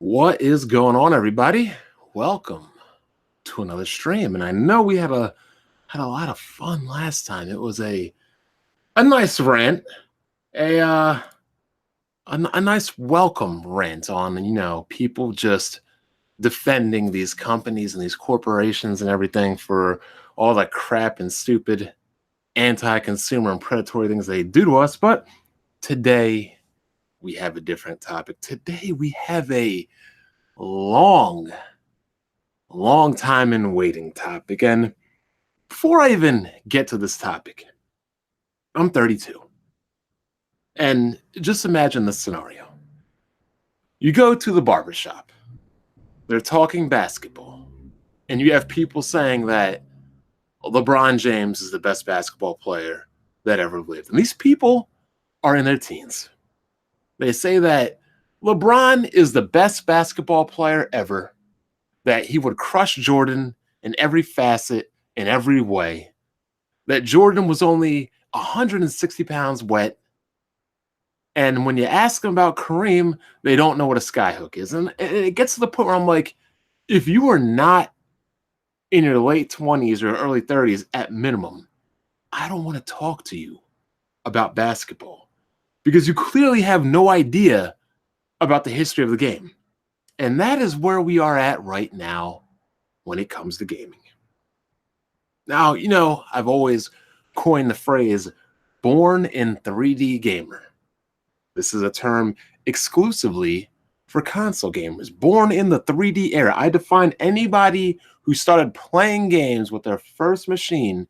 What is going on, everybody? Welcome to another stream. And I know we had a lot of fun last time. It was a nice rant, a nice welcome rant on, people just defending these companies and these corporations and everything for all the crap and stupid anti-consumer and predatory things they do to us. But today we have a different topic. Today we have a long time in waiting topic. And before I even get to this topic, I'm 32. And just imagine this scenario. You go to the barbershop, they're talking basketball, and you have people saying that LeBron James is the best basketball player that ever lived. And these people are in their teens. They say that LeBron is the best basketball player ever, that he would crush Jordan in every facet, in every way, that Jordan was only 160 pounds wet. And when you ask them about Kareem, they don't know what a skyhook is. And it gets to the point where I'm like, if you are not in your late 20s or early 30s at minimum, I don't want to talk to you about basketball because you clearly have no idea about the history of the game. And that is where we are at right now when it comes to gaming. Now, I've always coined the phrase born in 3D gamer. This is a term exclusively for console gamers. Born in the 3D era. I define anybody who started playing games with their first machine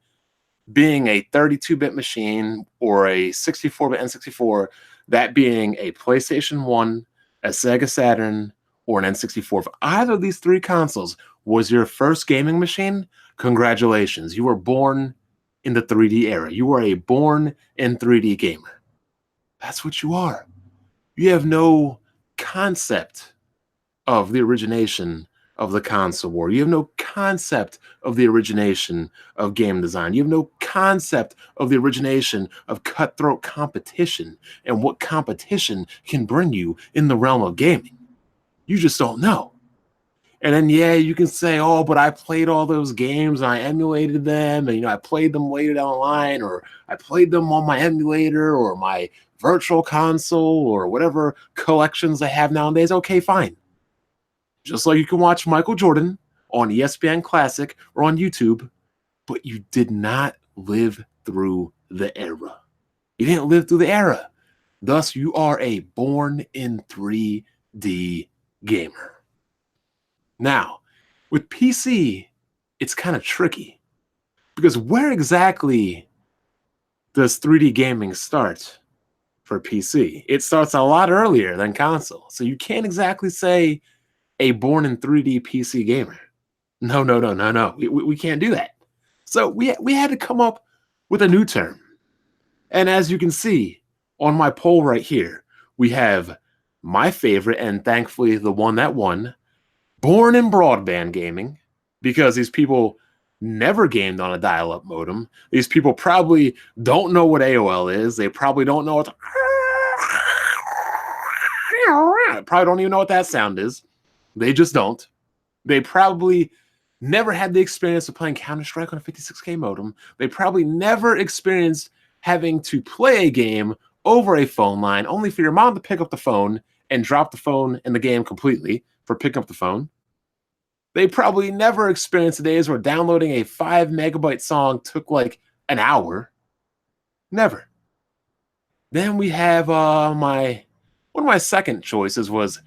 being a 32-bit machine or a 64-bit N64, that being a PlayStation 1, a Sega Saturn, or an N64. If either of these three consoles was your first gaming machine, congratulations. You were born in the 3D era. You are a born in 3D gamer. That's what you are. You have no concept of the origination of the console war. You have no concept of the origination of game design. You have no concept of the origination of cutthroat competition and what competition can bring you in the realm of gaming. You just don't know. And then, you can say, oh, but I played all those games and I emulated them. And, I played them later down the line, or I played them on my emulator or my virtual console or whatever collections I have nowadays. Okay, fine. Just like you can watch Michael Jordan on ESPN Classic or on YouTube, but you did not live through the era. You didn't live through the era. Thus, you are a born in 3D gamer. Now, with PC, it's kind of tricky because where exactly does 3D gaming start for PC? It starts a lot earlier than console. So you can't exactly say a born in 3D PC gamer. No. We can't do that. So we had to come up with a new term. And as you can see on my poll right here, we have my favorite, and thankfully the one that won, born in broadband gaming, because these people never gamed on a dial-up modem. These people probably don't know what AOL is. They probably don't know what probably don't even know what that sound is. They just don't. They probably never had the experience of playing Counter-Strike on a 56K modem. They probably never experienced having to play a game over a phone line, only for your mom to pick up the phone and drop the phone in the game completely for picking up the phone. They probably never experienced the days where downloading a 5 megabyte song took like an hour. Never. Then we have one of my second choices was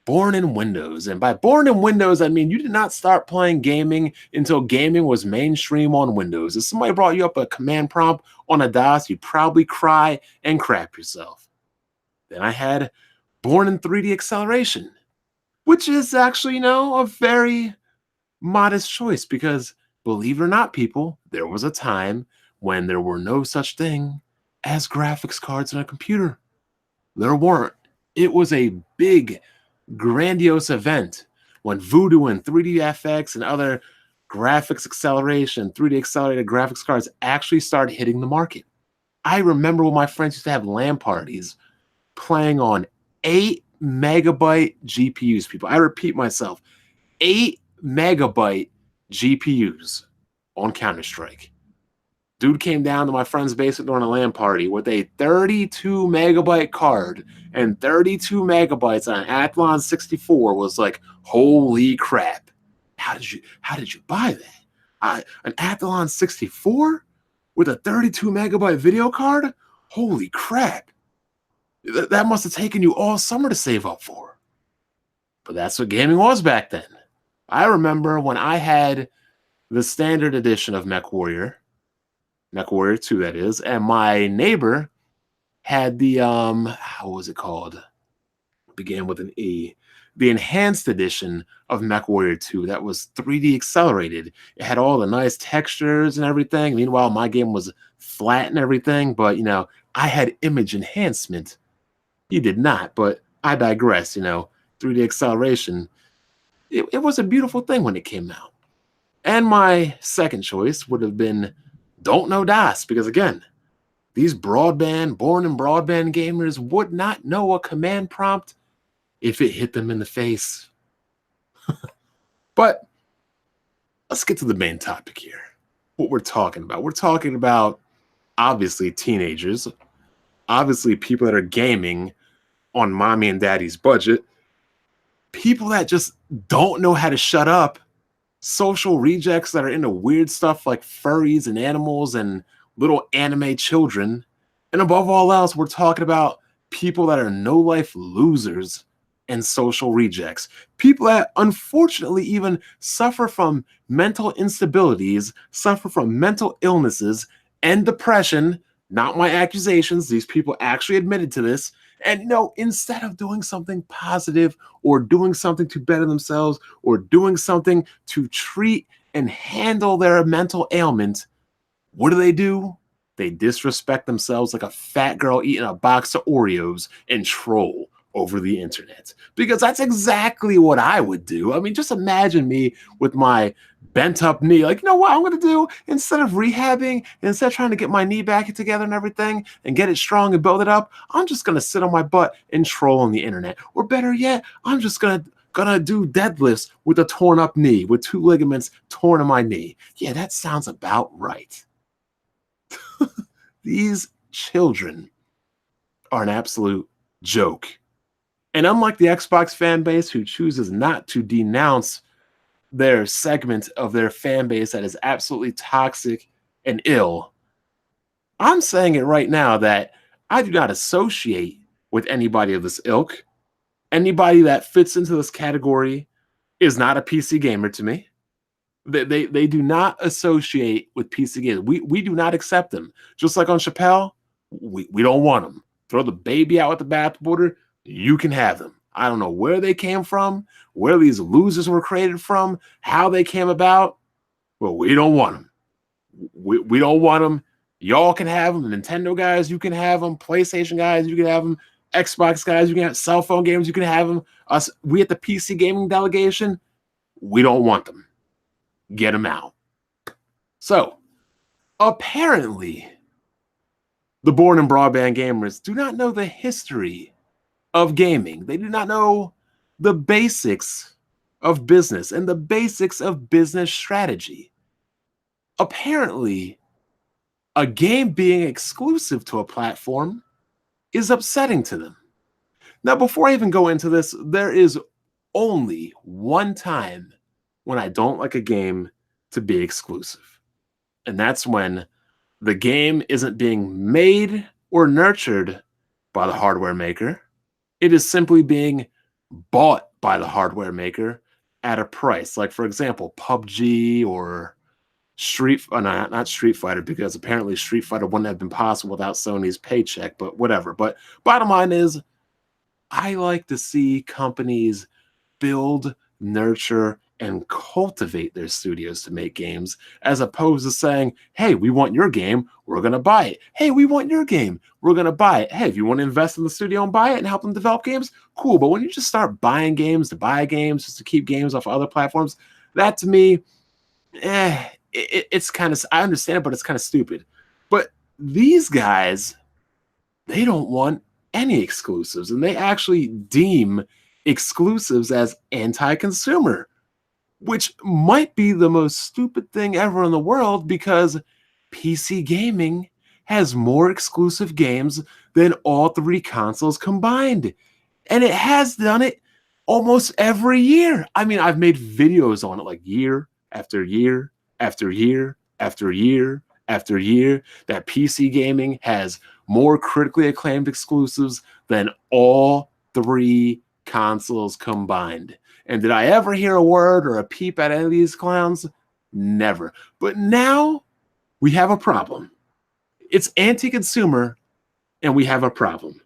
born in Windows. And by born in Windows, I mean you did not start playing gaming until gaming was mainstream on Windows. If somebody brought you up a command prompt on a DOS, you'd probably cry and crap yourself. Then I had born in 3D acceleration, which is actually, a very modest choice because, believe it or not, people, there was a time when there were no such thing as graphics cards in a computer. There weren't. It was a big, grandiose event when Voodoo and 3DFX and other graphics acceleration, 3D accelerated graphics cards actually started hitting the market. I remember when my friends used to have LAN parties playing on 8 megabyte GPUs, people. I repeat myself, 8 megabyte GPUs on Counter-Strike. Dude came down to my friend's basement during a LAN party with a 32 megabyte card, and 32 megabytes on an Athlon 64 was like, holy crap. How did you buy that? An Athlon 64 with a 32 megabyte video card? Holy crap. That must have taken you all summer to save up for. But that's what gaming was back then. I remember when I had the standard edition of MechWarrior 2, that is, and my neighbor had the how was it called? It began with an E. The enhanced edition of MechWarrior 2 that was 3D accelerated. It had all the nice textures and everything. Meanwhile, my game was flat and everything, but I had image enhancement. He did not, but I digress. 3D acceleration. It was a beautiful thing when it came out. And my second choice would have been Don't Know DOS, because again, these born in broadband gamers would not know a command prompt if it hit them in the face. But let's get to the main topic here. What we're talking about. We're talking about, obviously, teenagers, obviously people that are gaming on mommy and daddy's budget, people that just don't know how to shut up, social rejects that are into weird stuff like furries and animals and little anime children. And above all else, we're talking about people that are no-life losers and social rejects. People that unfortunately even suffer from mental instabilities, suffer from mental illnesses and depression. Not my accusations. These people actually admitted to this. And instead of doing something positive or doing something to better themselves or doing something to treat and handle their mental ailment, what do? They disrespect themselves like a fat girl eating a box of Oreos and troll over the internet. Because that's exactly what I would do. I mean, just imagine me with my bent up knee. Like, you know what I'm going to do? Instead of rehabbing, instead of trying to get my knee back together and everything and get it strong and build it up, I'm just going to sit on my butt and troll on the internet. Or better yet, I'm just going to do deadlifts with a torn up knee, with 2 ligaments torn in my knee. Yeah, that sounds about right. These children are an absolute joke. And unlike the Xbox fan base who chooses not to denounce their segment of their fan base that is absolutely toxic and ill, I'm saying it right now that I do not associate with anybody of this ilk. Anybody that fits into this category is not a PC gamer to me. They do not associate with PC gamers. We do not accept them. Just like on Chappelle, we don't want them. Throw the baby out with the bathwater. You can have them. I don't know where they came from, where these losers were created from, how they came about, but we don't want them. We don't want them. Y'all can have them. Nintendo guys, you can have them. PlayStation guys, you can have them. Xbox guys, you can have cell phone games, you can have them. Us, we at the PC gaming delegation, we don't want them. Get them out. So, apparently, the born and broadband gamers do not know the history of gaming. They do not know the basics of business and the basics of business strategy. Apparently, a game being exclusive to a platform is upsetting to them. Now, before I even go into this, there is only one time when I don't like a game to be exclusive. And that's when the game isn't being made or nurtured by the hardware maker. It is simply being bought by the hardware maker at a price. Like, for example, PUBG or not Street Fighter, because apparently Street Fighter wouldn't have been possible without Sony's paycheck, but whatever. But bottom line is, I like to see companies build, nurture, and cultivate their studios to make games, as opposed to saying, hey, we want your game, we're going to buy it. Hey, we want your game, we're going to buy it. Hey, if you want to invest in the studio and buy it and help them develop games, cool. But when you just start buying games to buy games, just to keep games off of other platforms, that to me, it's kind of, I understand it, but it's kind of stupid. But these guys, they don't want any exclusives, and they actually deem exclusives as anti-consumer, which might be the most stupid thing ever in the world because PC gaming has more exclusive games than all three consoles combined. And it has done it almost every year. I mean, I've made videos on it like year after year after year after year after year that PC gaming has more critically acclaimed exclusives than all three consoles combined. And did I ever hear a word or a peep at any of these clowns? Never. But now we have a problem. It's anti-consumer and we have a problem.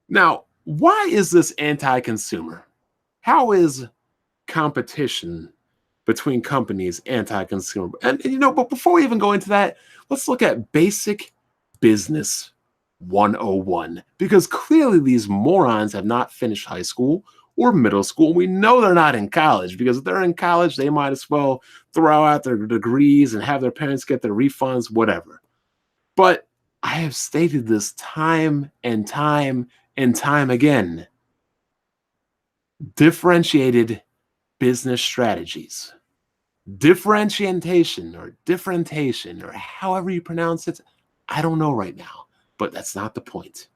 Now, why is this anti-consumer? How is competition between companies anti-consumer? But before we even go into that, let's look at basic business 101, because clearly these morons have not finished high school or middle school. We know they're not in college, because if they're in college, they might as well throw out their degrees and have their parents get their refunds, whatever. But I have stated this time and time and time again. Differentiated business strategies. Differentiation or differentiation or however you pronounce it, I don't know right now, but that's not the point.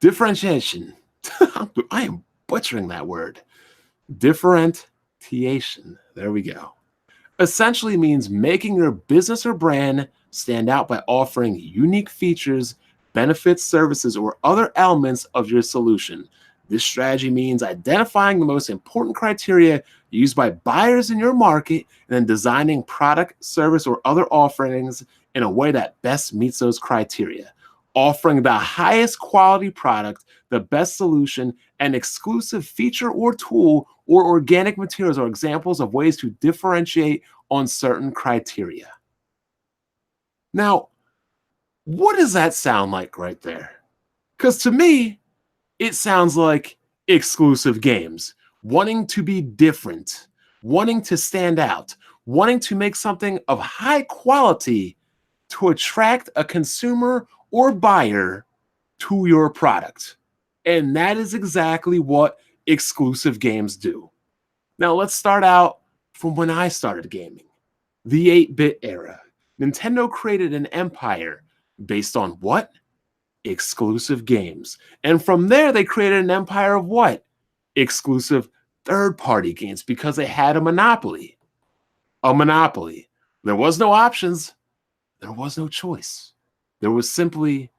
Differentiation. I am butchering that word. Differentiation. There we go. Essentially means making your business or brand stand out by offering unique features, benefits, services, or other elements of your solution. This strategy means identifying the most important criteria used by buyers in your market and then designing product, service, or other offerings in a way that best meets those criteria. Offering the highest quality product, the best solution, an exclusive feature or tool, or organic materials are examples of ways to differentiate on certain criteria. Now, what does that sound like right there? Because to me, it sounds like exclusive games, wanting to be different, wanting to stand out, wanting to make something of high quality to attract a consumer or buyer to your product. And that is exactly what exclusive games do. Now, let's start out from when I started gaming, the 8-bit era. Nintendo created an empire based on what? Exclusive games. And from there, they created an empire of what? Exclusive third-party games, because they had a monopoly. A monopoly. There was no options. There was no choice. There was simply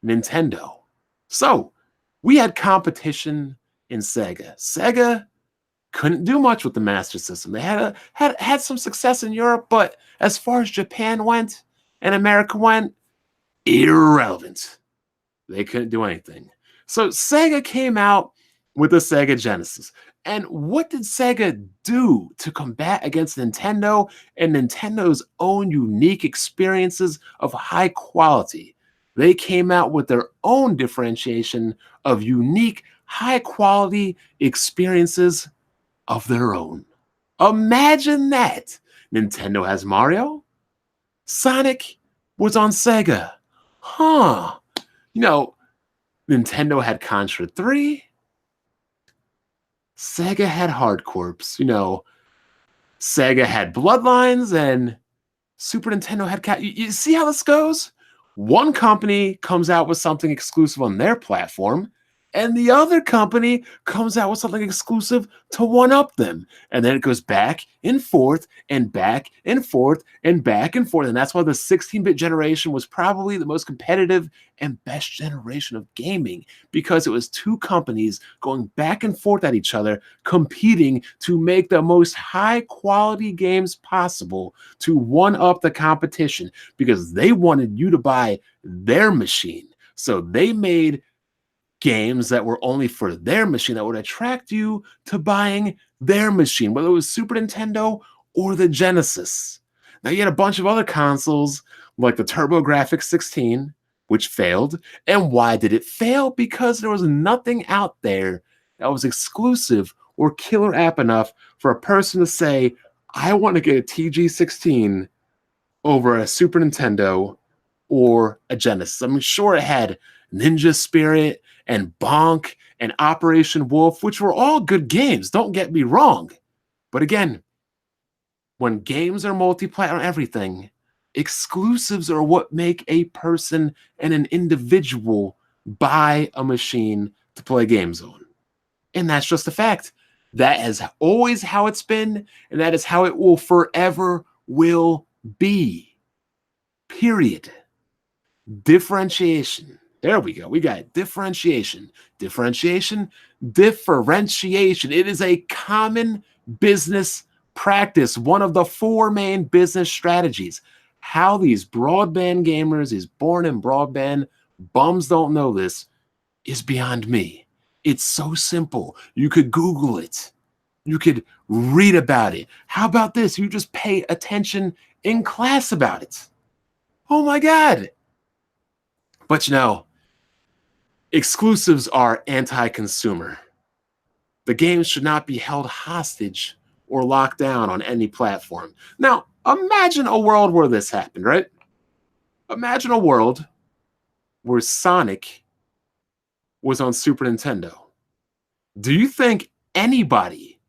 Nintendo. So we had competition in Sega. Sega couldn't do much with the Master System. They had some success in Europe, but as far as Japan went and America went, irrelevant. They couldn't do anything. So Sega came out with the Sega Genesis. And what did Sega do to combat against Nintendo and Nintendo's own unique experiences of high quality? They came out with their own differentiation of unique, high quality experiences of their own. Imagine that. Nintendo has Mario. Sonic was on Sega. Huh. Nintendo had Contra 3. Sega had Hard Corps. Sega had Bloodlines, and Super Nintendo had You see how this goes? One company comes out with something exclusive on their platform, and the other company comes out with something exclusive to one-up them. And then it goes back and forth and back and forth and back and forth. And that's why the 16-bit generation was probably the most competitive and best generation of gaming, because it was two companies going back and forth at each other, competing to make the most high-quality games possible to one-up the competition, because they wanted you to buy their machine. So they made games that were only for their machine that would attract you to buying their machine, whether it was Super Nintendo or the Genesis. Now, you had a bunch of other consoles like the TurboGrafx 16, which failed. And why did it fail? Because there was nothing out there that was exclusive or killer app enough for a person to say, I want to get a TG16 over a Super Nintendo or a Genesis. I mean, sure, it had Ninja Spirit and Bonk and Operation Wolf, which were all good games. Don't get me wrong. But again, when games are multi-platform everything, exclusives are what make a person and an individual buy a machine to play games on. And that's just a fact. That is always how it's been, and that is how it will forever will be. Period. Differentiation. There we go. We got it. Differentiation. Differentiation. Differentiation. It is a common business practice, one of the 4 main business strategies. How these broadband gamers, these born in broadband bums don't know this is beyond me. It's so simple. You could Google it. You could read about it. How about this? You just pay attention in class about it. Oh my God. But exclusives are anti-consumer. The games should not be held hostage or locked down on any platform. Now, imagine a world where this happened, right? Imagine a world where Sonic was on Super Nintendo. Do you think anybody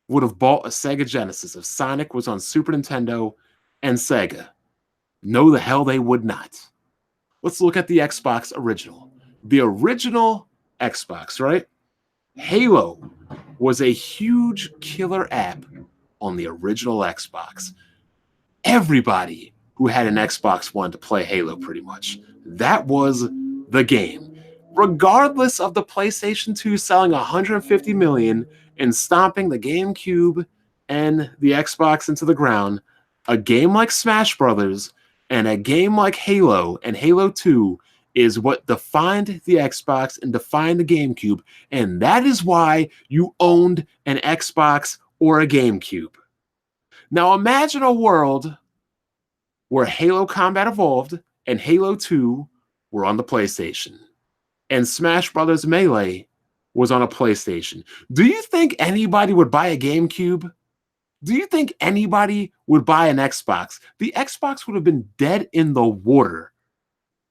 would have bought a Sega Genesis if Sonic was on Super Nintendo and Sega? No, the hell they would not. Let's look at the Xbox original. The original Xbox, right? Halo was a huge killer app on the original Xbox. Everybody who had an Xbox wanted to play Halo pretty much. That was the game. Regardless of the PlayStation 2 selling 150 million and stomping the GameCube and the Xbox into the ground, a game like Smash Brothers and a game like Halo and Halo 2 is what defined the Xbox and defined the GameCube, and that is why you owned an Xbox or a GameCube. Now imagine a world where Halo Combat Evolved and Halo 2 were on the PlayStation, and Smash Brothers Melee was on a PlayStation. Do you think anybody would buy a GameCube? Do you think anybody would buy an Xbox? The Xbox would have been dead in the water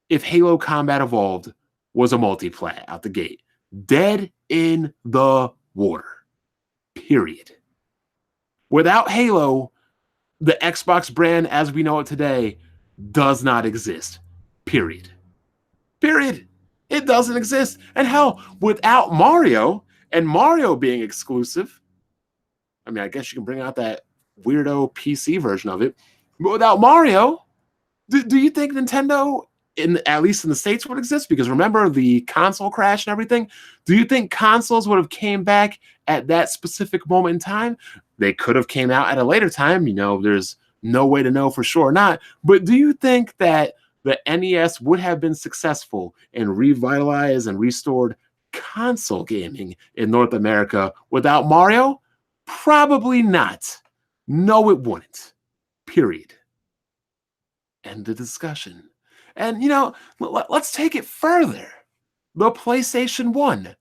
if Halo Combat Evolved was a multiplayer out the gate. Dead in the water. Period. Without Halo, the Xbox brand as we know it today does not exist. Period. Period. It doesn't exist. And hell, without Mario, and Mario being exclusive, I mean, I guess you can bring out that weirdo PC version of it, but without Mario, do you think Nintendo, at least in the States, would exist? Because remember the console crash and everything? Do you think consoles would have came back at that specific moment in time? They could have came out at a later time. There's no way to know for sure or not. But do you think that the NES would have been successful and revitalized and restored console gaming in North America without Mario? Probably not. No, it wouldn't. Period. End of discussion. And, let's take it further. The PlayStation 1.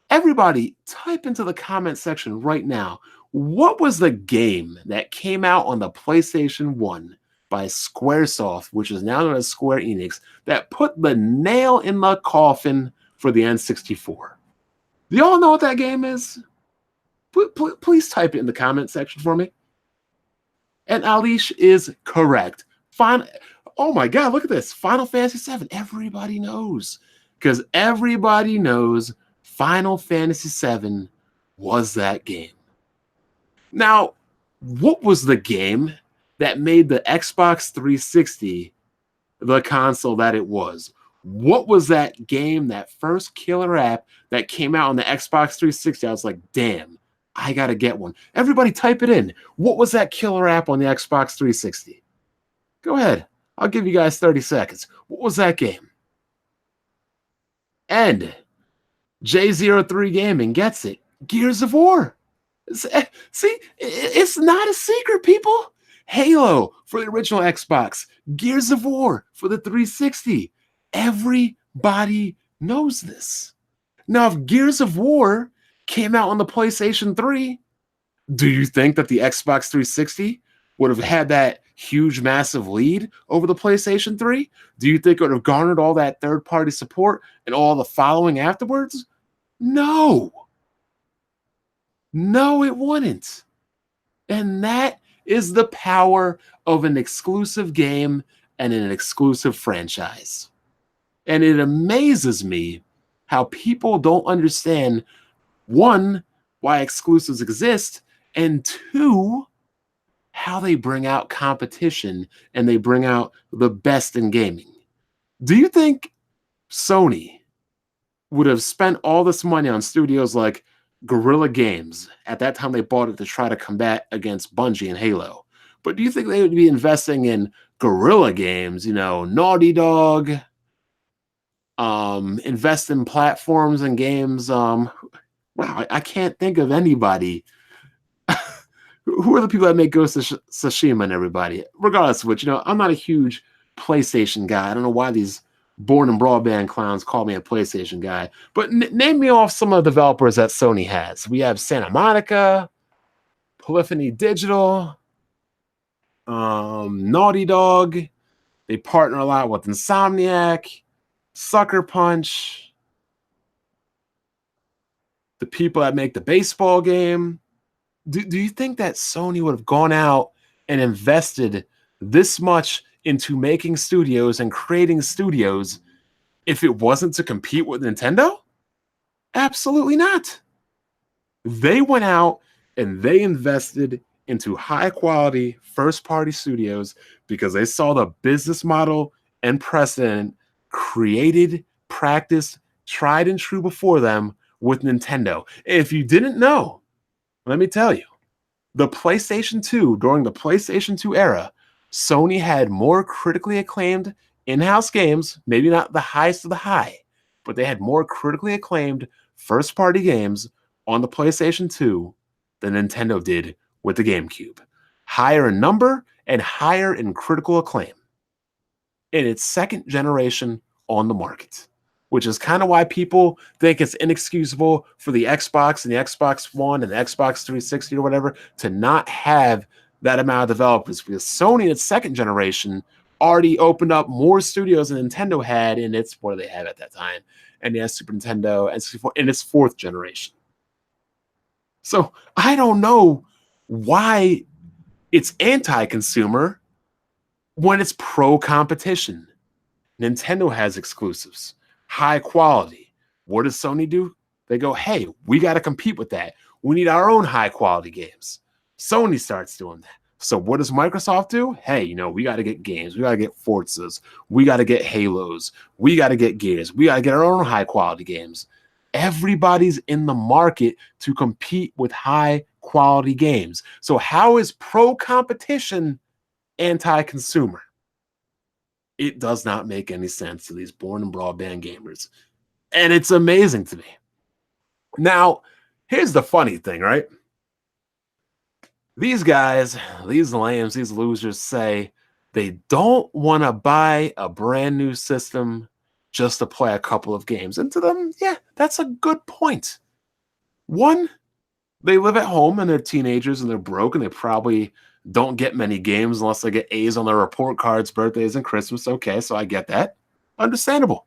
Everybody, type into the comment section right now, what was the game that came out on the PlayStation 1 by Squaresoft, which is now known as Square Enix, that put the nail in the coffin for the N64? Do y'all know what that game is? Please type it in the comment section for me. And Alish is correct. Oh my God, look at this. Final Fantasy VII. Everybody knows. Because everybody knows Final Fantasy VII was that game. Now, what was the game that made the Xbox 360 the console that it was? What was that game, that first killer app that came out on the Xbox 360? I was like, damn, I got to get one. Everybody type it in. What was that killer app on the Xbox 360? Go ahead. I'll give you guys 30 seconds. What was that game? And J03 Gaming gets it. Gears of War. See, it's not a secret, people. Halo for the original Xbox. Gears of War for the 360. Everybody knows this. Now, if Gears of War came out on the PlayStation 3, do you think that the Xbox 360 would have had that huge, massive lead over the PlayStation 3? Do you think it would have garnered all that third-party support and all the following afterwards? No. No, it wouldn't. And that is the power of an exclusive game and an exclusive franchise. And it amazes me how people don't understand, one, why exclusives exist, and two, how they bring out competition and they bring out the best in gaming. Do you think Sony would have spent all this money on studios like Guerrilla Games? At that time, they bought it to try to combat against Bungie and Halo. But do you think they would be investing in Guerrilla Games, Naughty Dog, invest in platforms and games? Wow, I can't think of anybody. Who are the people that make Ghost of Tsushima and everybody? Regardless of which, I'm not a huge PlayStation guy. I don't know why these born and broadband clowns call me a PlayStation guy. But name me off some of the developers that Sony has. We have Santa Monica, Polyphony Digital, Naughty Dog. They partner a lot with Insomniac, Sucker Punch, the people that make the baseball game. Do you think that Sony would have gone out and invested this much into making studios and creating studios if it wasn't to compete with Nintendo? Absolutely not. They went out and they invested into high quality first party studios because they saw the business model and precedent created, practiced, tried and true before them with Nintendo. If you didn't know, let me tell you, the PlayStation 2, during the PlayStation 2 era, Sony had more critically acclaimed in-house games, maybe not the highest of the high, but they had more critically acclaimed first-party games on the PlayStation 2 than Nintendo did with the GameCube. Higher in number and higher in critical acclaim in its second generation on the market, which is kind of why people think it's inexcusable for the Xbox and the Xbox One and the Xbox 360 or whatever to not have that amount of developers, because Sony in its second generation already opened up more studios than Nintendo had in its, what do they have at that time? NES, Super Nintendo, and 64 in its fourth generation. So I don't know why it's anti-consumer when it's pro-competition. Nintendo has exclusives, high quality. What does Sony do? They go, hey, we got to compete with that. We need our own high quality games. Sony starts doing that. So what does Microsoft do? Hey, we got to get games. We got to get Forzas. We got to get Halos. We got to get Gears. We got to get our own high quality games. Everybody's in the market to compete with high quality games. So how is pro competition anti-consumer? It does not make any sense to these born and broadband gamers. And it's amazing to me. Now, here's the funny thing, right? These guys, these lambs, these losers say they don't want to buy a brand new system just to play a couple of games. And to them, yeah, that's a good point. One, they live at home and they're teenagers and they're broke and they probably don't get many games unless they get A's on their report cards, birthdays, and Christmas. Okay, so I get that. Understandable.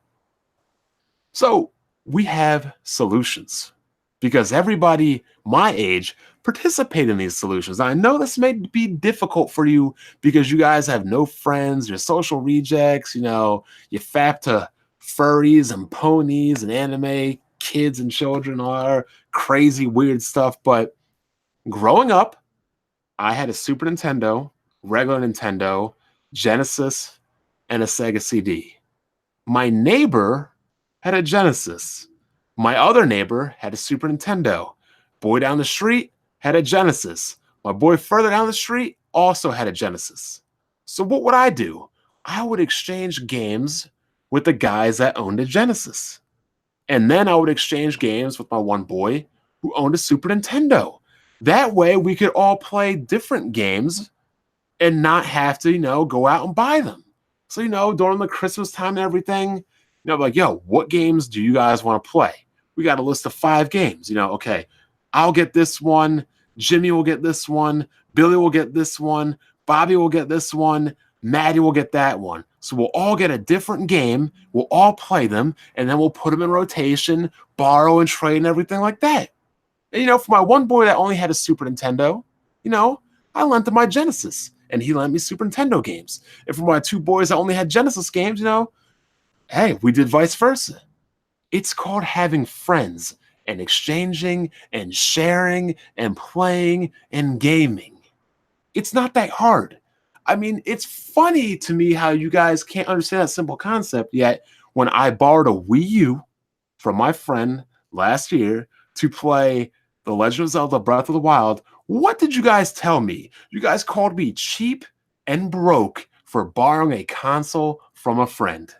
So we have solutions because everybody my age participate in these solutions. Now, I know this may be difficult for you because you guys have no friends, you're social rejects, you fap to furries and ponies and anime kids and children, all our crazy, weird stuff. But growing up, I had a Super Nintendo, regular Nintendo, Genesis, and a Sega CD. My neighbor had a Genesis. My other neighbor had a Super Nintendo. Boy down the street had a Genesis. My boy further down the street also had a Genesis. So what would I do? I would exchange games with the guys that owned a Genesis. And then I would exchange games with my one boy who owned a Super Nintendo. That way we could all play different games and not have to, go out and buy them. So, during the Christmas time and everything, like, yo, what games do you guys want to play? We got a list of 5 games. Okay, I'll get this one. Jimmy will get this one. Billy will get this one. Bobby will get this one. Maddie will get that one. So we'll all get a different game. We'll all play them, and then we'll put them in rotation, borrow and trade and everything like that. And, for my one boy that only had a Super Nintendo, I lent him my Genesis, and he lent me Super Nintendo games. And for my two boys that only had Genesis games, hey, we did vice versa. It's called having friends and exchanging and sharing and playing and gaming. It's not that hard. I mean, it's funny to me how you guys can't understand that simple concept yet. When I borrowed a Wii U from my friend last year to play The Legend of Zelda Breath of the Wild, what did you guys tell me? You guys called me cheap and broke for borrowing a console from a friend.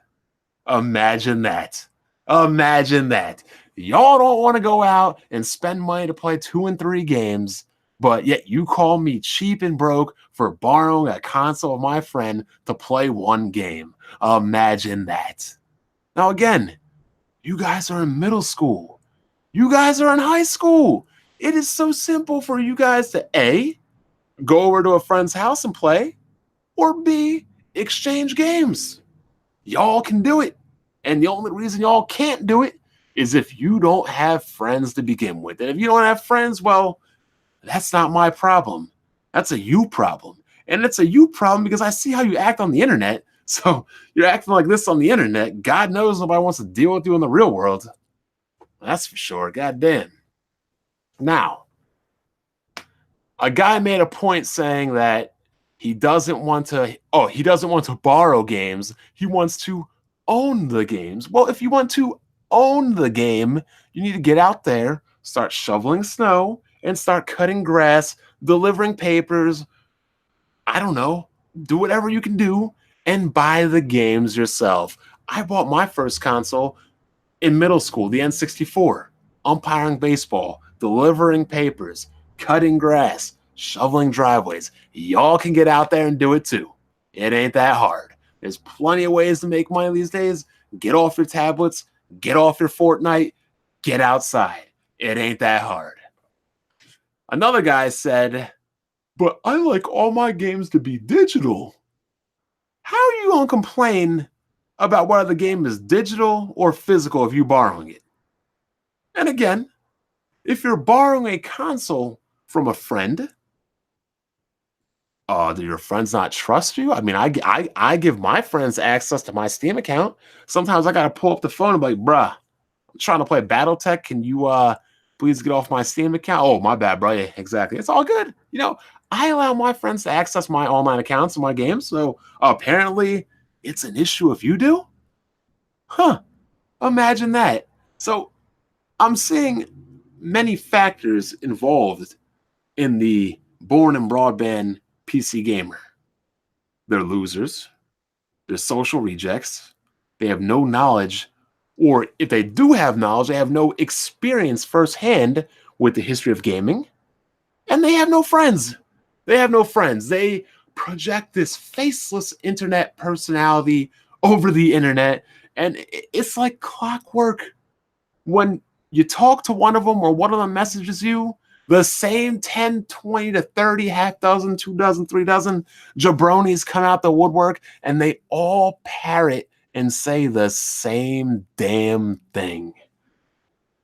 Imagine that. Imagine that. Y'all don't want to go out and spend money to play 2 and 3 games, but yet you call me cheap and broke for borrowing a console of my friend to play one game. Imagine that. Now, again, you guys are in middle school. You guys are in high school. It is so simple for you guys to A, go over to a friend's house and play, or B, exchange games. Y'all can do it. And the only reason y'all can't do it is if you don't have friends to begin with. And if you don't have friends, well, that's not my problem. That's a you problem. And it's a you problem because I see how you act on the internet. So you're acting like this on the internet. God knows nobody wants to deal with you in the real world. That's for sure. God damn. Now, a guy made a point saying that he doesn't want to borrow games. He wants to own the games. Well, if you want to own the game, you need to get out there, start shoveling snow, and start cutting grass, delivering papers. I don't know. Do whatever you can do and buy the games yourself. I bought my first console in middle school, the N64, umpiring baseball, delivering papers, cutting grass, shoveling driveways. Y'all can get out there and do it too. It ain't that hard. There's plenty of ways to make money these days. Get off your tablets, get off your Fortnite, get outside. It ain't that hard. Another guy said, but I like all my games to be digital. How are you going to complain about whether the game is digital or physical if you're borrowing it? And again, if you're borrowing a console from a friend, do your friends not trust you? I mean, I give my friends access to my Steam account. Sometimes I got to pull up the phone and be like, bruh, I'm trying to play Battletech. Can you please get off my Steam account? Oh, my bad, bro. Yeah, exactly. It's all good. I allow my friends to access my online accounts and my games. So apparently it's an issue if you do? Huh. Imagine that. So I'm seeing many factors involved in the born and broadband PC gamer. They're losers. They're social rejects. They have no knowledge, or if they do have knowledge, they have no experience firsthand with the history of gaming. And they have no friends. They have no friends. They project this faceless internet personality over the internet, and it's like clockwork. When you talk to one of them or one of them messages you, the same 10, 20 to 30, half dozen, 2 dozen, 3 dozen jabronis come out the woodwork, and they all parrot and say the same damn thing.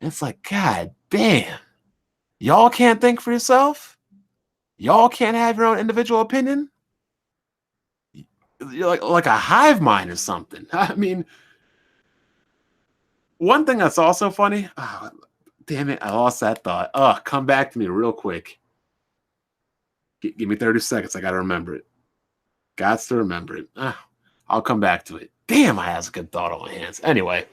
It's like, God damn. Y'all can't think for yourself? Y'all can't have your own individual opinion? You're like a hive mind or something. I mean, one thing that's also funny, damn it, I lost that thought. Come back to me real quick. Give me 30 seconds. I got to remember it. Gots to remember it. I'll come back to it. Damn, I have a good thought on my hands. Anyway,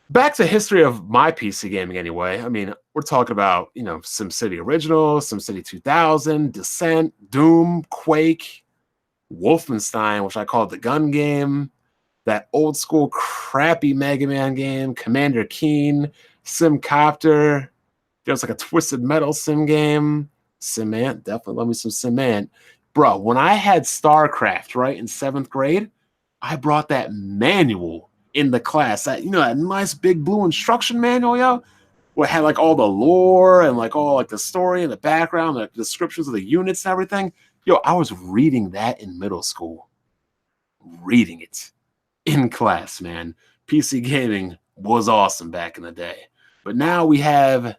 back to history of my PC gaming anyway. I mean, we're talking about, SimCity Original, SimCity 2000, Descent, Doom, Quake, Wolfenstein, which I call the gun game, that old school crappy Mega Man game, Commander Keen, Simcopter. There's like a Twisted Metal sim game. Simant, definitely love me some Simant. Bro, when I had StarCraft, right, in 7th grade, I brought that manual in the class. That nice big blue instruction manual, yo, where it had like all the lore and like all like the story and the background, the descriptions of the units and everything. Yo, I was reading that in middle school, reading it in class, man. PC gaming was awesome back in the day. But now we have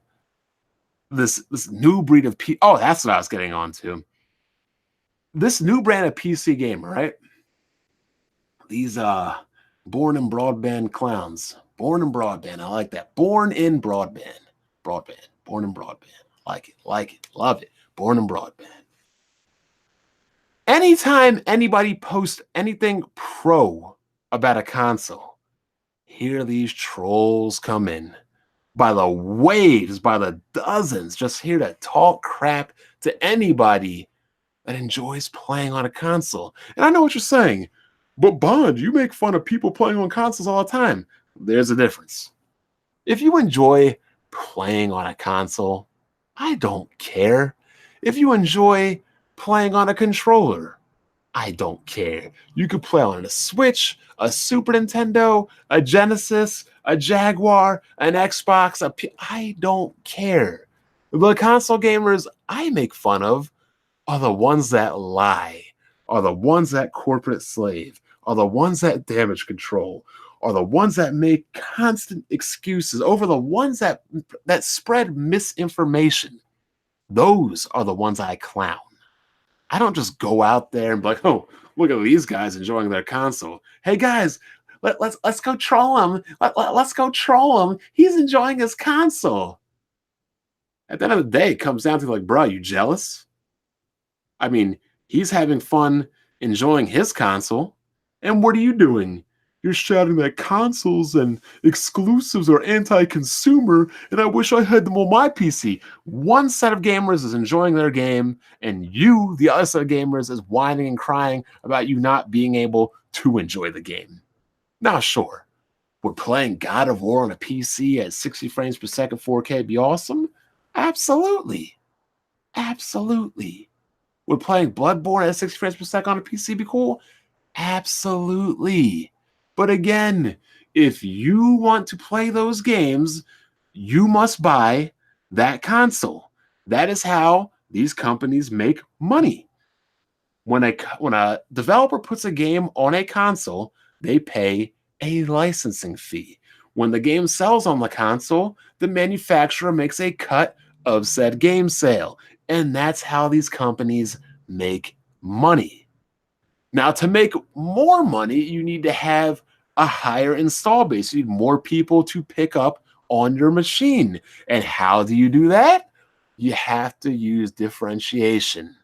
this new breed of oh, that's what I was getting on to. This new brand of PC gamer, right? These born in broadband clowns. Born in broadband. I like that. Born in broadband. Broadband. Born in broadband. Like it, love it. Born in broadband. Anytime anybody posts anything pro about a console, here these trolls come in by the waves, by the dozens, just here to talk crap to anybody that enjoys playing on a console. And I know what you're saying, but Bond, you make fun of people playing on consoles all the time. There's a difference. If you enjoy playing on a console, I don't care. If you enjoy playing on a controller, I don't care. You could play on a Switch, a Super Nintendo, a Genesis, a Jaguar, an Xbox, I don't care. The console gamers I make fun of are the ones that lie, are the ones that corporate slave, are the ones that damage control, are the ones that make constant excuses, over the ones that spread misinformation. Those are the ones I clown. I don't just go out there and be like, oh, look at these guys enjoying their console. Hey guys, let's go troll him. Let's go troll him. He's enjoying his console. At the end of the day, it comes down to like, bro, you jealous? I mean, he's having fun enjoying his console. And what are you doing? You're shouting that consoles and exclusives are anti-consumer, and I wish I had them on my PC. One set of gamers is enjoying their game, and you, the other set of gamers, is whining and crying about you not being able to enjoy the game. Now, sure, would playing God of War on a PC at 60 frames per second 4K be awesome? Absolutely. Absolutely. Would playing Bloodborne at 60 frames per second on a PC be cool? Absolutely. But again, if you want to play those games, you must buy that console. That is how these companies make money. When a developer puts a game on a console, they pay a licensing fee. When the game sells on the console, the manufacturer makes a cut of said game sale. And that's how these companies make money. Now, to make more money, you need to have a higher install base. You need more people to pick up on your machine. And how do you do that? You have to use differentiation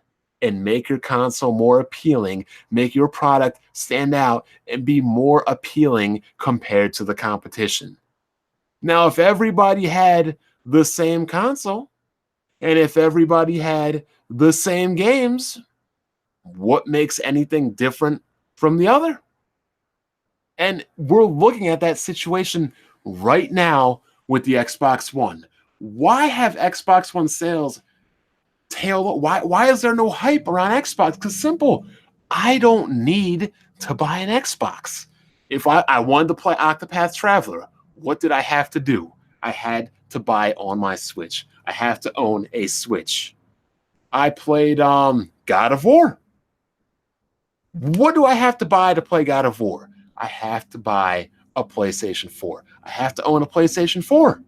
and make your console more appealing, make your product stand out and be more appealing compared to the competition. Now, if everybody had the same console and if everybody had the same games, what makes anything different from the other? And we're looking at that situation right now with the Xbox One. Why have Xbox One sales tail? Why is there no hype around Xbox? Because simple, I don't need to buy an Xbox. If I wanted to play Octopath Traveler, what did I have to do? I had to buy on my Switch. I have to own a Switch. I played God of War. What do I have to buy to play God of War? I have to buy a PlayStation 4. I have to own a PlayStation 4.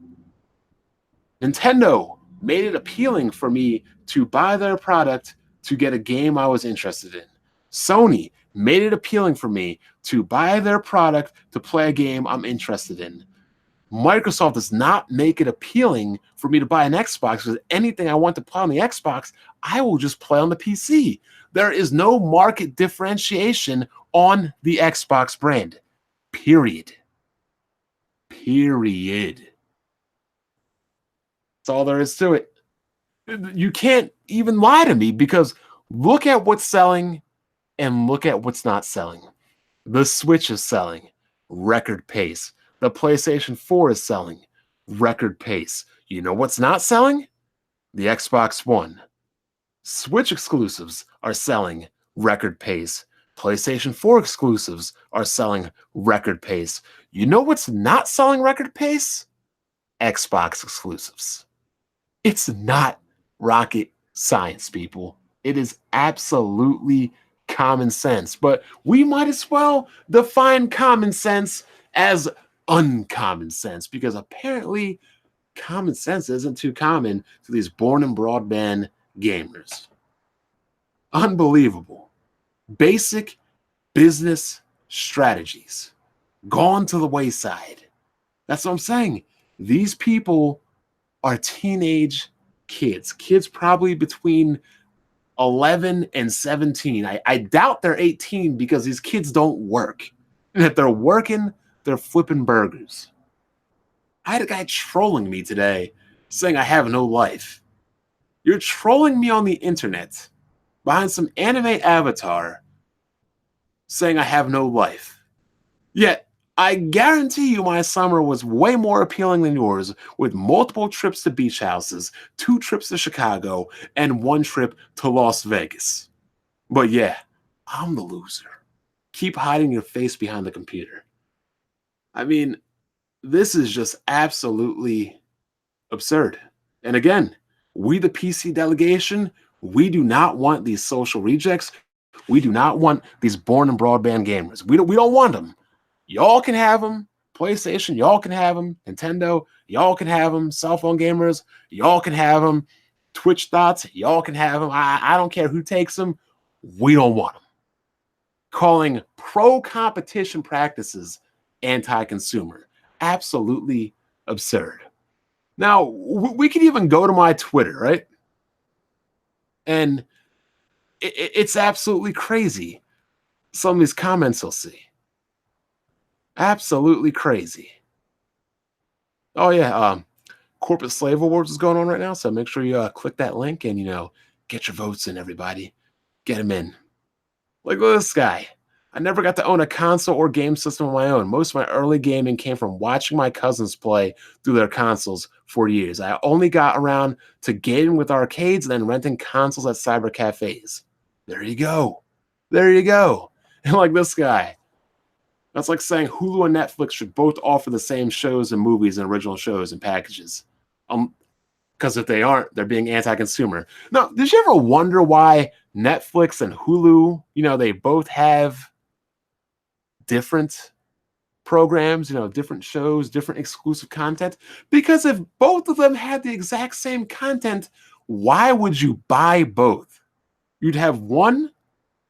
Nintendo made it appealing for me to buy their product to get a game I was interested in. Sony made it appealing for me to buy their product to play a game I'm interested in. Microsoft does not make it appealing for me to buy an Xbox because anything I want to play on the Xbox, I will just play on the PC. There is no market differentiation on the Xbox brand. Period. Period. That's all there is to it. You can't even lie to me because look at what's selling and look at what's not selling. The Switch is selling, record pace. The PlayStation 4 is selling, record pace. You know what's not selling? The Xbox One. Switch exclusives are selling record pace. PlayStation 4 exclusives are selling record pace. You know what's not selling record pace? Xbox exclusives. It's not rocket science, people. It is absolutely common sense. But we might as well define common sense as uncommon sense, because apparently common sense isn't too common to these born and broadband gamers. Unbelievable. Basic business strategies gone to the wayside. That's what I'm saying. These people are teenage kids probably between 11 and 17. I doubt they're 18, because these kids don't work. And if they're working, they're flipping burgers. I had a guy trolling me today saying I have no life. You're trolling me on the internet behind some anime avatar saying I have no life. Yet, I guarantee you my summer was way more appealing than yours, with multiple trips to beach houses, 2 trips to Chicago, and 1 trip to Las Vegas. But yeah, I'm the loser. Keep hiding your face behind the computer. I mean, this is just absolutely absurd. And again, we, the PC delegation, we do not want these social rejects. We do not want these born and broadband gamers. We don't want them. Y'all can have them. PlayStation, y'all can have them. Nintendo, y'all can have them. Cell phone gamers, y'all can have them. Twitch thoughts, y'all can have them. I don't care who takes them. We don't want them. Calling pro-competition practices anti-consumer. Absolutely absurd. Now, we could even go to my Twitter, right? And it's absolutely crazy. Some of these comments you'll see. Absolutely crazy. Oh, yeah. Corporate Slave Awards is going on right now, so make sure you click that link and, get your votes in, everybody. Get them in. Look at this guy. I never got to own a console or game system of my own. Most of my early gaming came from watching my cousins play through their consoles for years. I only got around to gaming with arcades and then renting consoles at cyber cafes. There you go. There you go. And like this guy. That's like saying Hulu and Netflix should both offer the same shows and movies and original shows and packages. Because if they aren't, they're being anti-consumer. Now, did you ever wonder why Netflix and Hulu, they both have different programs, different shows, different exclusive content? Because if both of them had the exact same content, why would you buy both? You'd have one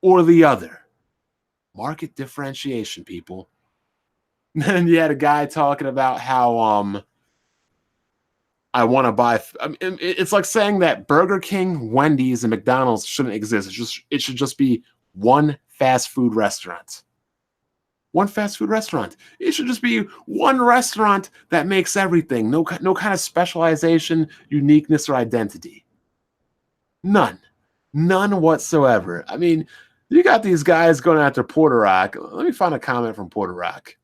or the other. Market differentiation, people. And you had a guy talking about how I want to buy. It's like saying that Burger King, Wendy's, and McDonald's shouldn't exist. It should just be one fast food restaurant. One fast food restaurant. It should just be one restaurant that makes everything. No kind of specialization, uniqueness, or identity. None whatsoever. I mean, you got these guys going after Puerto Rock. Let me find a comment from Puerto Rock.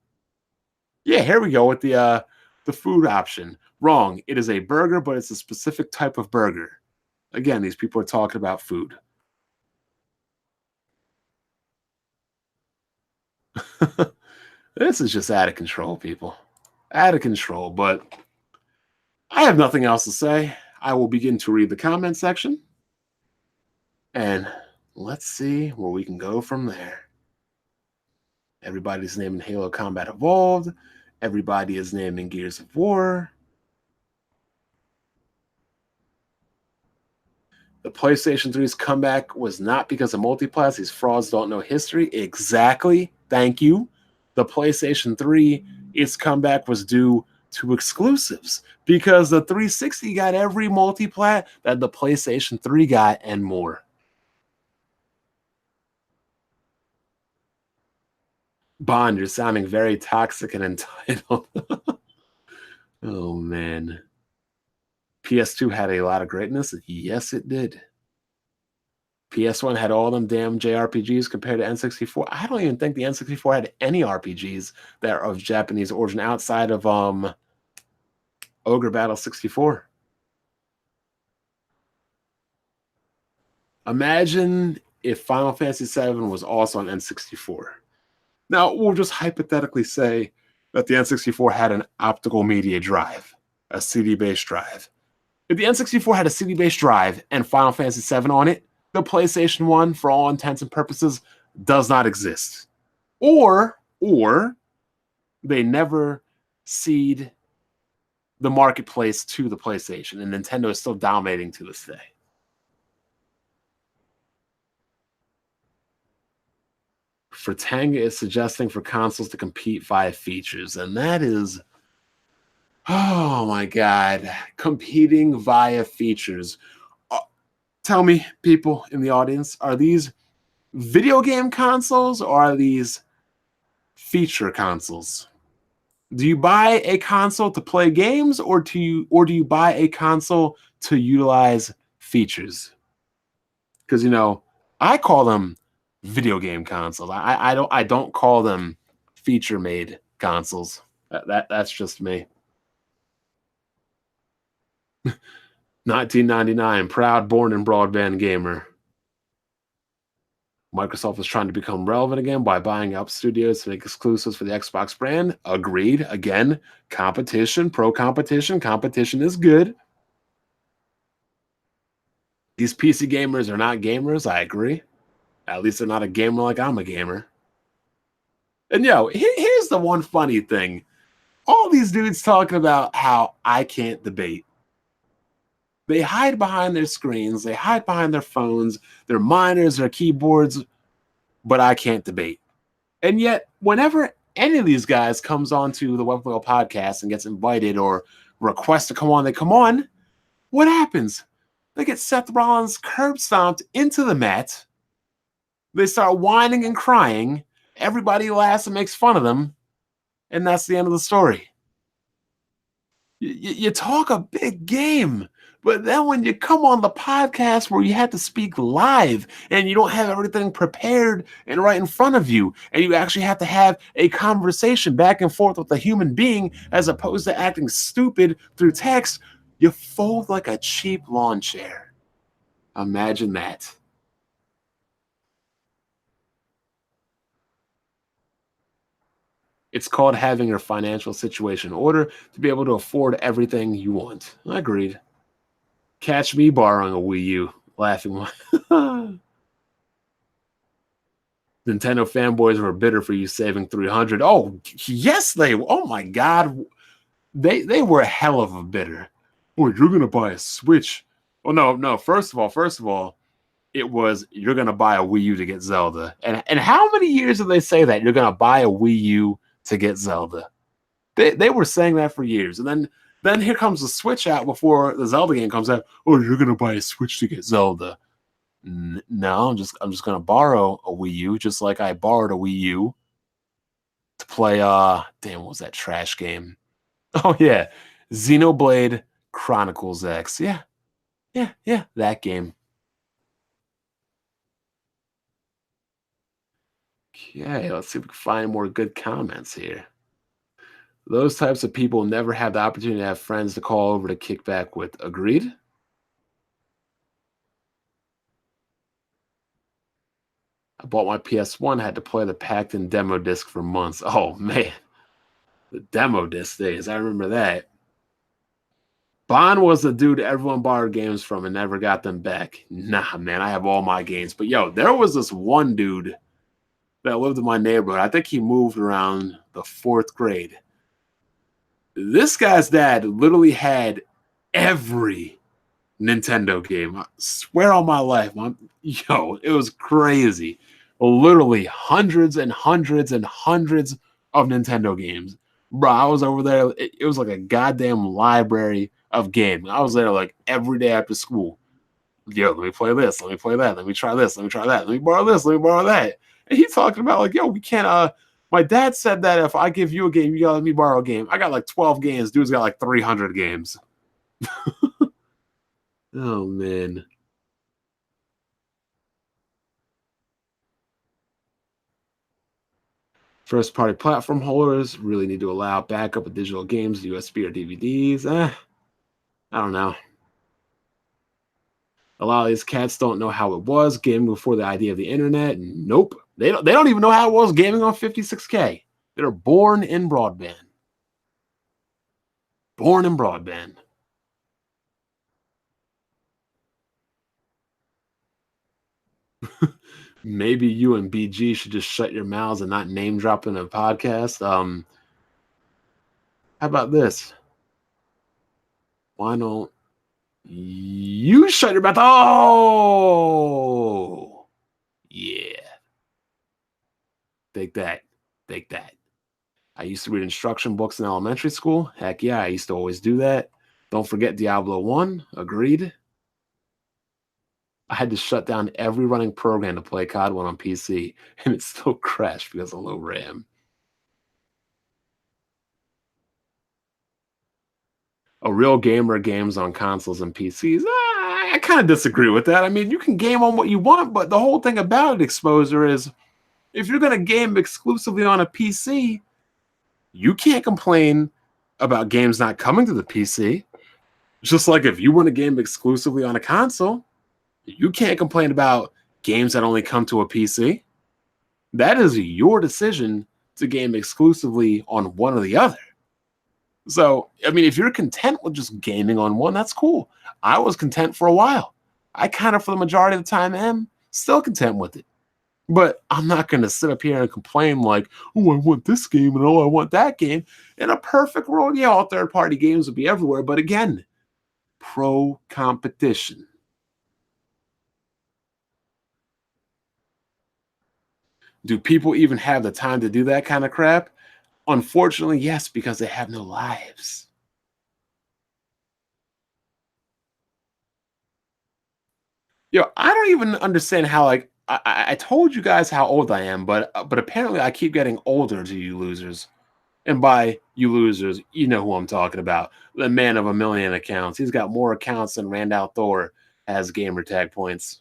Yeah, here we go with the food option. Wrong. It is a burger, but it's a specific type of burger. Again, these people are talking about food. This is just out of control, people. Out of control. But I have nothing else to say. I will begin to read the comment section. And let's see where we can go from there. Everybody's naming Halo Combat Evolved. Everybody is naming Gears of War. The PlayStation 3's comeback was not because of multiplayer. These frauds don't know history. Exactly. Thank you. The PlayStation 3, its comeback was due to exclusives, because the 360 got every multiplayer that the PlayStation 3 got and more. Bond, you're sounding very toxic and entitled. Oh, man. PS2 had a lot of greatness. Yes, it did. PS1 had all them damn JRPGs compared to N64. I don't even think the N64 had any RPGs that are of Japanese origin outside of Ogre Battle 64. Imagine if Final Fantasy VII was also on N64. Now, we'll just hypothetically say that the N64 had an optical media drive, a CD-based drive. If the N64 had a CD-based drive and Final Fantasy VII on it, the PlayStation 1, for all intents and purposes, does not exist. Or they never cede the marketplace to the PlayStation, and Nintendo is still dominating to this day. Fratanga is suggesting for consoles to compete via features, and that is, oh my God, competing via features. Tell me, people in the audience, are these video game consoles or are these feature consoles? Do you buy a console to play games, or do you buy a console to utilize features? Because I call them video game consoles. I don't call them feature made consoles. That's just me. 1999, proud born and broadband gamer. Microsoft is trying to become relevant again by buying up studios to make exclusives for the Xbox brand. Agreed. Again, competition, pro-competition. Competition is good. These PC gamers are not gamers. I agree. At least they're not a gamer like I'm a gamer. And here's the one funny thing. All these dudes talking about how I can't debate. They hide behind their screens. They hide behind their phones, their monitors, their keyboards, but I can't debate. And yet, whenever any of these guys comes onto the Webflow podcast and gets invited or requests to come on, they come on. What happens? They get Seth Rollins curb stomped into the mat. They start whining and crying. Everybody laughs and makes fun of them. And that's the end of the story. You talk a big game, but then when you come on the podcast where you have to speak live and you don't have everything prepared and right in front of you, and you actually have to have a conversation back and forth with a human being as opposed to acting stupid through text, you fold like a cheap lawn chair. Imagine that. It's called having your financial situation in order to be able to afford everything you want. Agreed. Catch me borrowing a Wii U, laughing. Nintendo fanboys were bitter for you saving $300. Oh, yes, oh my God. They were a hell of a bitter. Oh, you're going to buy a Switch. Oh, no. First of all, it was, you're going to buy a Wii U to get Zelda. And how many years did they say that? You're going to buy a Wii U to get Zelda. They were saying that for years. And then here comes the Switch out before the Zelda game comes out. Oh, you're going to buy a Switch to get Zelda. No, I'm just going to borrow a Wii U, just like I borrowed a Wii U to play, what was that trash game? Oh, yeah. Xenoblade Chronicles X. Yeah, that game. Okay, let's see if we can find more good comments here. Those types of people never have the opportunity to have friends to call over to kick back with. Agreed? I bought my PS1, had to play the packed-in demo disc for months. Oh, man. The demo disc days. I remember that. Bond was the dude everyone borrowed games from and never got them back. Nah, man, I have all my games. But, there was this one dude that lived in my neighborhood. I think he moved around the 4th grade. This guy's dad literally had every Nintendo game. I swear on my life, it was crazy. Literally hundreds and hundreds and hundreds of Nintendo games. Bro, I was over there. It was like a goddamn library of games. I was there like every day after school. Let me play this. Let me play that. Let me try this. Let me try that. Let me borrow this. Let me borrow that. And he's talking about like, we can't, my dad said that if I give you a game, you gotta let me borrow a game. I got like 12 games. Dude's got like 300 games. Oh, man. First-party platform holders really need to allow backup of digital games, USB or DVDs. I don't know. A lot of these cats don't know how it was gaming before the idea of the internet. Nope. They don't even know how it was gaming on 56K. They're born in broadband. Born in broadband. Maybe you and BG should just shut your mouths and not name drop in a podcast. How about this? Why don't you shut your mouth? Oh, yeah. Take that. Take that. I used to read instruction books in elementary school. Heck yeah, I used to always do that. Don't forget Diablo 1. Agreed. I had to shut down every running program to play COD 1 on PC, and it still crashed because of low RAM. A real gamer games on consoles and PCs. I kind of disagree with that. I mean, you can game on what you want, but the whole thing about it, Exposure, is if you're going to game exclusively on a PC, you can't complain about games not coming to the PC. Just like if you want to game exclusively on a console, you can't complain about games that only come to a PC. That is your decision to game exclusively on one or the other. So, I mean, if you're content with just gaming on one, that's cool. I was content for a while. I kind of, for the majority of the time, am still content with it. But I'm not going to sit up here and complain like, oh, I want this game and oh, I want that game. In a perfect world, yeah, all third party games would be everywhere. But again, pro competition. Do people even have the time to do that kind of crap? Unfortunately, yes, because they have no lives. I don't even understand how, like, I told you guys how old I am, but apparently I keep getting older to you losers. And by you losers, you know who I'm talking about. The man of a million accounts. He's got more accounts than Randall Thor has gamer tag points.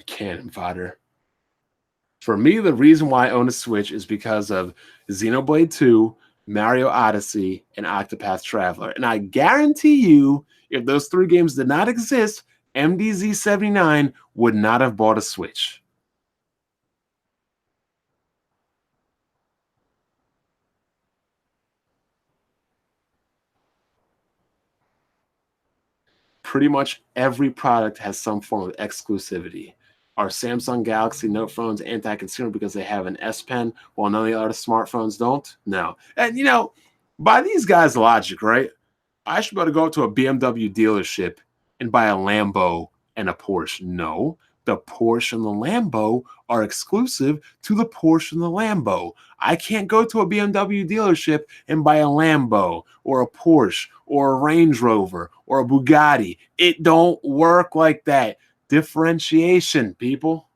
Cannon fodder. For me, the reason why I own a Switch is because of Xenoblade 2, Mario Odyssey, and Octopath Traveler. And I guarantee you, if those three games did not exist, MDZ79 would not have bought a Switch. Pretty much every product has some form of exclusivity. Are Samsung Galaxy Note phones anti-consumer because they have an S Pen while none of the other smartphones don't? No. And by these guys' logic, right? I should be able to go up to a BMW dealership and buy a Lambo and a Porsche. No, the Porsche and the Lambo are exclusive to the Porsche and the Lambo. I can't go to a BMW dealership and buy a Lambo or a Porsche or a Range Rover or a Bugatti. It don't work like that. Differentiation, people.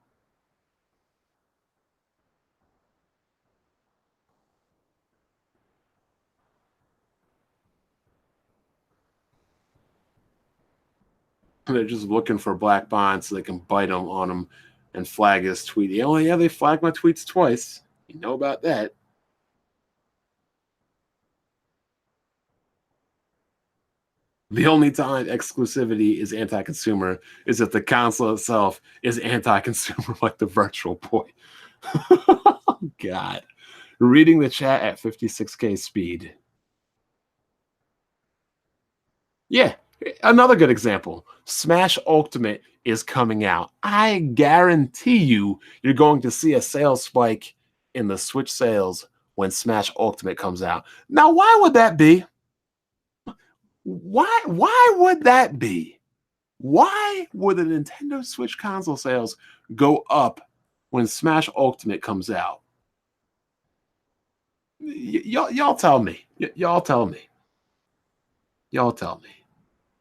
They're just looking for black bonds so they can bite them on him and flag his tweet. Yeah, they flagged my tweets twice. You know about that. The only time exclusivity is anti-consumer is if the console itself is anti-consumer, like the Virtual Boy. God, reading the chat at 56K speed. Yeah, another good example. Smash Ultimate is coming out. I guarantee you're going to see a sales spike in the Switch sales when Smash Ultimate comes out. Now, why would that be? Why would that be? Why would the Nintendo Switch console sales go up when Smash Ultimate comes out? Y'all tell me. Y'all tell me. Y'all tell me.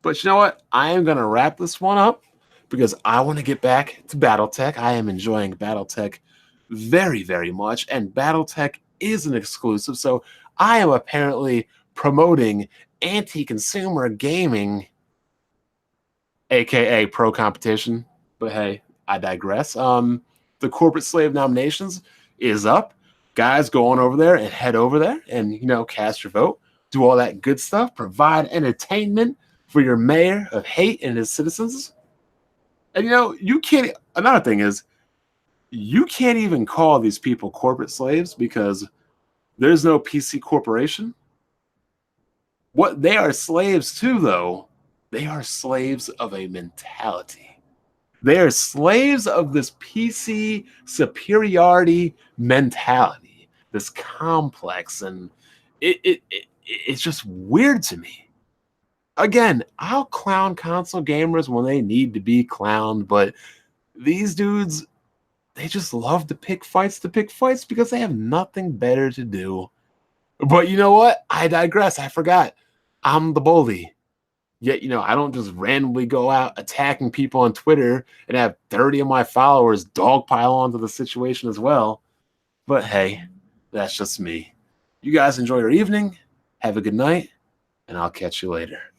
But you know what? I am going to wrap this one up because I want to get back to Battletech. I am enjoying Battletech very, very much. And Battletech is an exclusive. So I am apparently promoting anti-consumer gaming, aka pro competition. But hey, I digress. The corporate slave nominations is up. Guys, go on over there and head over there and cast your vote. Do all that good stuff. Provide entertainment for your mayor of hate and his citizens. And you can't. Another thing is, you can't even call these people corporate slaves because there's no PC corporation. What they are slaves to, though, they are slaves of a mentality. They are slaves of this PC superiority mentality, this complex, and it's just weird to me. Again, I'll clown console gamers when they need to be clowned, but these dudes, they just love to pick fights because they have nothing better to do. But you know what? I digress. I forgot. I'm the bully. Yet, I don't just randomly go out attacking people on Twitter and have 30 of my followers dogpile onto the situation as well. But hey, that's just me. You guys enjoy your evening. Have a good night, and I'll catch you later.